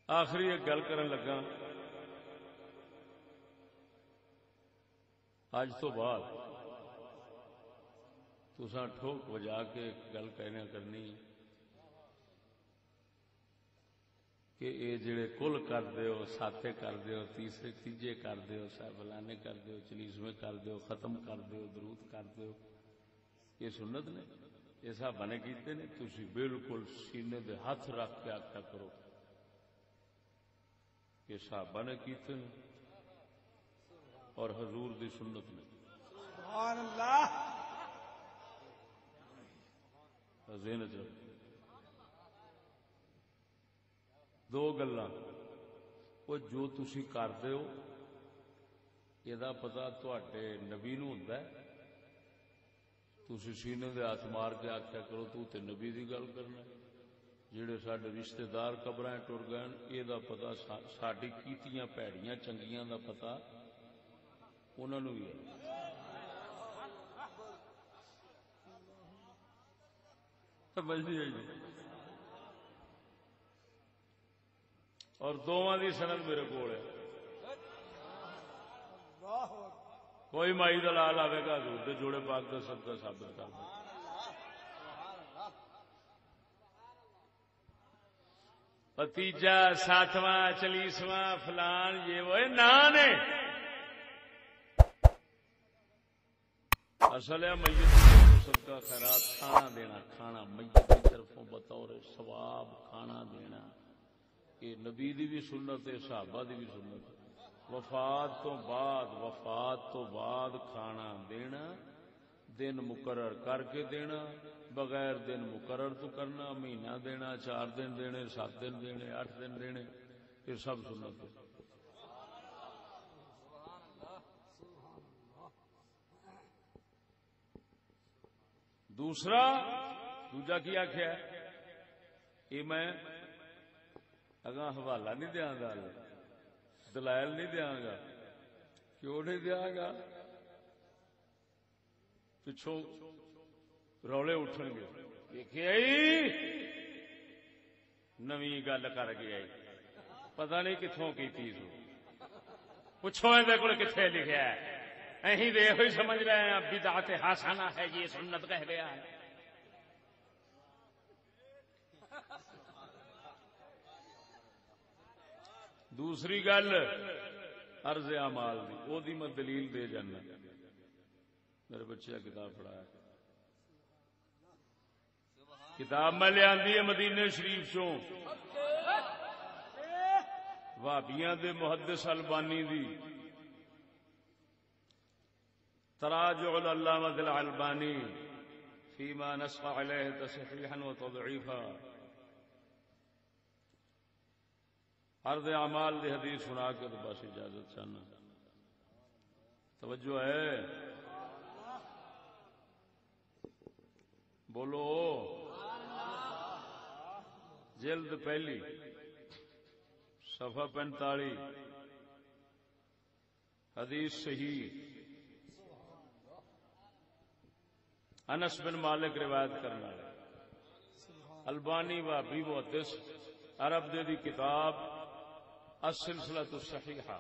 آخری ایک گل کرن لگا، اج تو بعد تساں ٹھوک بجا کے ایک گل کہنا کرنی کہ اے جڑے کل کر دیو، ساتے کر دیو، تیسرے تیجے کر دیو، فلانے کر دیو، چلیسویں کر دیو، ختم کر دیو، درود کر دیو، یہ سنت نے؟ یہ صاحب نے کیتے نے؟ تسی بالکل سینے دے ہاتھ رکھ کے آکھیا کرو کہ صحابہ نے کیتے نے اور حضور دی سنت نے۔ سبحان اللہ۔ ذہن چ دو گلاں، وہ جو تسی کردے ہو یہ پتہ تواڈے نبی نوں ہوندا ہے، تسی سینے دے ہاتھ مار کے آکھیا کرو تو تے نبی دی گل کرنا ہے۔ جڑے ساڈے رشتہ دار قبراں ٹر گئے یہ پتہ ساڈی کیتیاں پیڑیاں چنگیاں دا پتہ انہاں نوں ہی ہے۔ سمجھدی ہے جی؟ اور دونوں دی سند میرے کول ہے، کوئی مائی دلال آئے گا حضور دے جوڑے پاک دا صدقہ ثابت کر دے۔ تیجا، ساتواں، چلیسواں، فلان، یہ وہ نام نے، اصل ہے میت صدقہ خیرات کھانا دینا، کھانا میت کی طرفوں بطور ثواب کھانا دینا، یہ نبی دی بھی سنت ہے، صحابہ دی بھی سنت ہے۔ وفات تو بعد کھانا دینا، دن مقرر کر کے دینا، بغیر دن مقرر تو کرنا، مہینہ دینا، 4 دن دینے، 7 دن دینے، 8 دن دینے، یہ سب سنت ہے۔ دوجا کیا کیا ہے؟ یہ میں اگاں حوالہ نہیں دیاں گا، دلائل نہیں دیاں گا، کیوں نہیں دیاں گا؟ پچھوں رولے اٹھن گے، دیکھے نویں گل کر گیا، پتہ نہیں کتوں کی سو، پوچھو اندر کو کتنے لکھا ہے، اہیں دے ہوئی سمجھ رہے ہیں بدعت حسنہ ہے، یہ سنت کہہ گیا ہے۔ دوسری گل عرض اعمال دی، او دی میں دلیل دے جانا، میرے بچے کا کتاب پڑھایا، کتاب میں لے آندی ہے مدینے شریف چوں، وہابیاں دے محدث البانی دی، تراجع العلامہ الالبانی فيما نص عليه تصحيحا وتضعيفا، عرض اعمال دی حدیث سنا کے تو بس اجازت چاہنا، توجہ ہے، بولو، جلد پہلی، صفحہ 45، حدیث صحیح، انس بن مالک روایت کرنا، البانی وہابی محدث، عرب دے دی کتاب السلسلۃ الصحیحہ،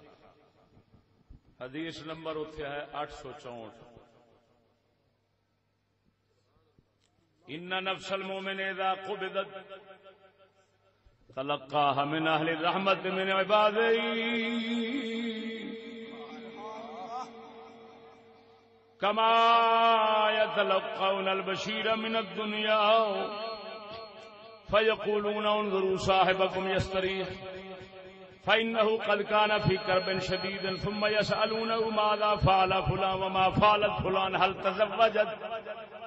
حدیث نمبر اتھے ہے 864، ان نفس المؤمن اذا قبضت تلقاها من اهل الرحمت من عباده كما يتلقون البشير من الدنيا فيقولون انظروا صاحبكم يستريح فإنه قد كان في كرب شديد ثم يسألونه ماذا فعل فلان وما فعلت فلان هل تزوجت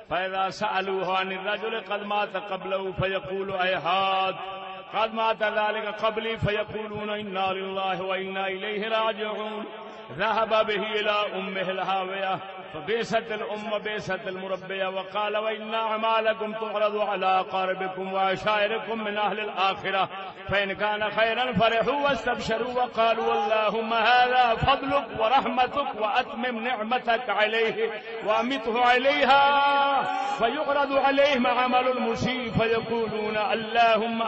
فإذا سألوه عن الرجل قد مات قبله فيقول أيهات قد مات ذلك قبلي فيقولون إنا لله وإنا إليه راجعون ذهب به إلى أمه الهاوية فبئست الأم بئست المربية وقال وإن أعمالكم تعرض على أقاربكم وعشائركم من أهل الآخرة فإن كان خيرا فرحوا واستبشروا وقالوا اللهم هذا فضلك ورحمتك وأتمم نعمتك عليه وأمته عليها فيعرض عليهم عمل المسيء فيقولون اللهم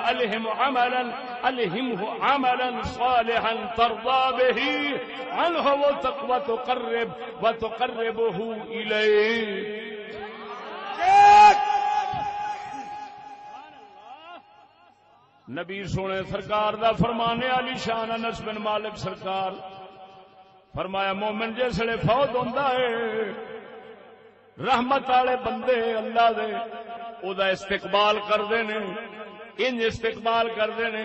ألهمه عملا صالحا ترضى به عنه وتقربه إليه. نبی سونے سرکار دا فرمانے علی شان انس بن مالک سرکار فرمایا مومن جسے فوت ہوندا ہے رحمت والے بندے اللہ دے او دا استقبال کردے نے، انج استقبال کردے نے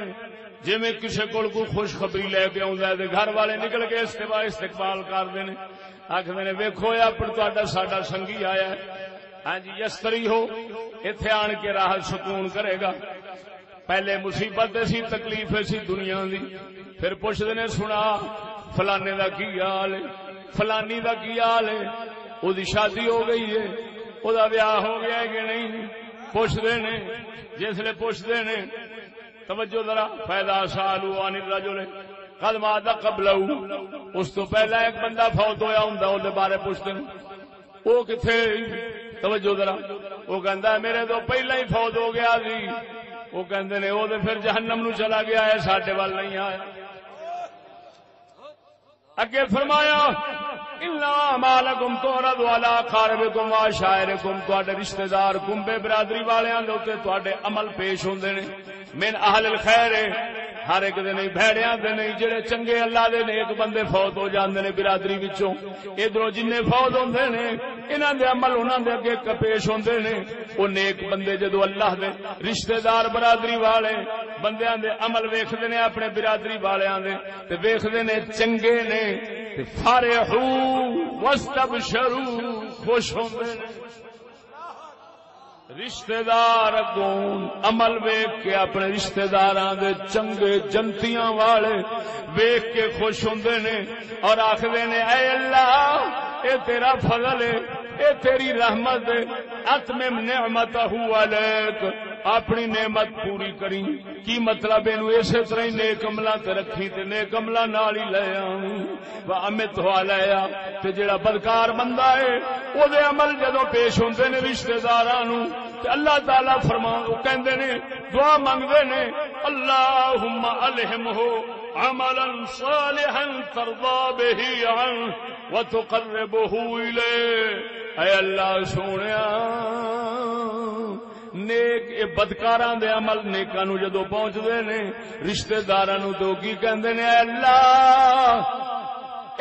جویں کسے کول کوئی خوشخبری لے کے آوندا ہے تے گھر والے نکل کے استقبال کردے نے، آکھدے نے ویکھو اپن تہاڈا ساڈا سنگی آیا ہے، ہاں جی یستری ہو ایتھے آن کے راحت سکون کرے گا. پہلے مصیبت سی تکلیف سی دنیا دی، پھر پوچھدے نے سنا فلانے دا کی حال ہے، فلانی دا کی حال ہے، او دی شادی ہو گئی ہے، او دا بیاہ ہو گیا ہے کہ نہیں، پوچھدے نے. جسلے پوچھدے نے توجہ ذرا فیدا سالو عن الرجل قد مات قبلہ، اس تو پہلا ایک بندہ فوت ہویا ہوندا او دے بارے پوچھدے نے او کتھے، توجہ ذرا او کہندا ہے میرے تو پہلا ہی فوت ہو گیا سی، وہ کہندے نے وہ پھر جہنم نو چلا گیا ہے، ساڈے وال نہیں آیا. اگے فرمایا الا مالکم تعرض علی اقاربکم وعشائرکم، تواڈے رشتہ دار کنبے برادری والیاں دے اوتے تواڈے عمل پیش ہوندے نے من اہل الخیر، ہر ایک دے نہیں بھیڑیاں دے نہیں، جڑے چنگے اللہ دے نیک بندے فوت ہو جاندے نے برادری وچوں، ادھروں جننے فوت ہوندے نے انہاں دے عمل انہاں دے اگے پیش ہوندے نے. او نیک بندے جدو اللہ دے رشتہ دار برادری والے بندیاں دے عمل ویکھدے نے اپنے برادری والیاں دے تے ویکھدے نے چنگے نے تے فرحو واستبشروا، خوش ہوندے نے. رشتہ دار اگوں عمل ویکھ کے اپنے رشتہ داراں دے چنگے جنتیاں والے ویکھ کے خوش ہوندے نے اور آکھدے نے اے اللہ اے تیرا فضل ہے، اے تیری رحمت ہے، اتمم نعمتہ علیک، اپنی نعمت پوری کری. کی مطلب اینو اسی طرح ہی نیک عملاں تے رکھی تے نیک عملاں نال ہی لے آویں. وامت علیہ، تے جڑا بدکار بندہ ہے او دے عمل جدوں پیش ہوندے نے رشتہ داراں نو تے اللہ تعالی فرماؤ کہندے نے دعا منگدے نے اللہم الہمہ عملا صالحا ترضى به عنه وتقربه الیہ. اے اللہ سونیا نیک بدکاراں دے عمل نیکاں نو جدوں پہنچدے نے رشتہ داراں نو تو کی کہندے نے اے اللہ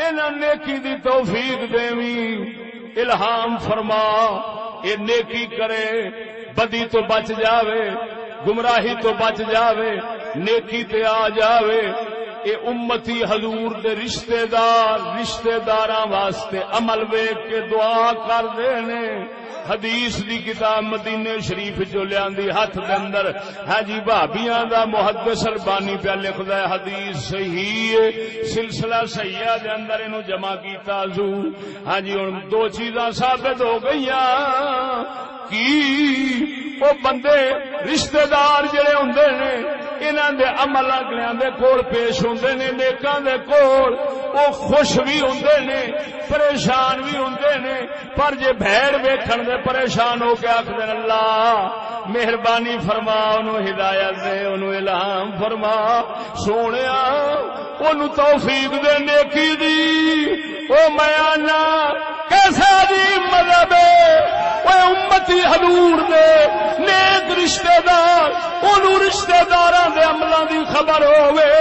انہاں نیکی دی توفیق دیویں، الہام فرما اے نیکی کرے، بدی تو بچ جاوے، گمراہی تو بچ جاوے، نیکی تے آ جاوے. اے امتی حضور دے رشتہ داراں واسطے عمل ویکھ کے دعا کر دے نے. حدیث دی کتاب مدینے شریف جو لیاندی ہاتھ دے اندر ہاں جی بھابیاں دا محدث البانی پہ لکھدا ہے حدیث صحیح ہے، سلسلہ صحیحہ دے اندر اینو جمع کیتا زو. ہاں جی ہن دو چیزاں ثابت ہو گئیاں کی وہ بندے رشتہ دار جڑے ہوندے نے انہاں دے عمل اگلیاں دے کول پیش ہوندے نے، نیکاں دے کول او خوش بھی ہوندے نے پریشان بھی ہوندے نے، پر جے بھیڑ ویکھن دے پریشان ہو کے آکھدے اللہ مہربانی فرما، انہوں ہدایت دے، انہوں الہام فرما، سونیا انہوں توفیق دے نیکی دی. او میں آنا کیسا عجیب مذہب ہے، اے امتی حضور دے نیک رشتہ دار انہوں رشتہ داراں دے عملاں دی خبر ہووے،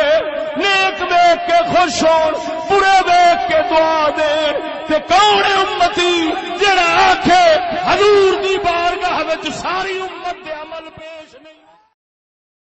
نیک ویکھ کے خوش ہون، برے ویکھ کے دعا دے. تے کون ہے امتی جڑا آکھے حضور دی بارگاہ وچ ساری امت دے عمل پیش نہیں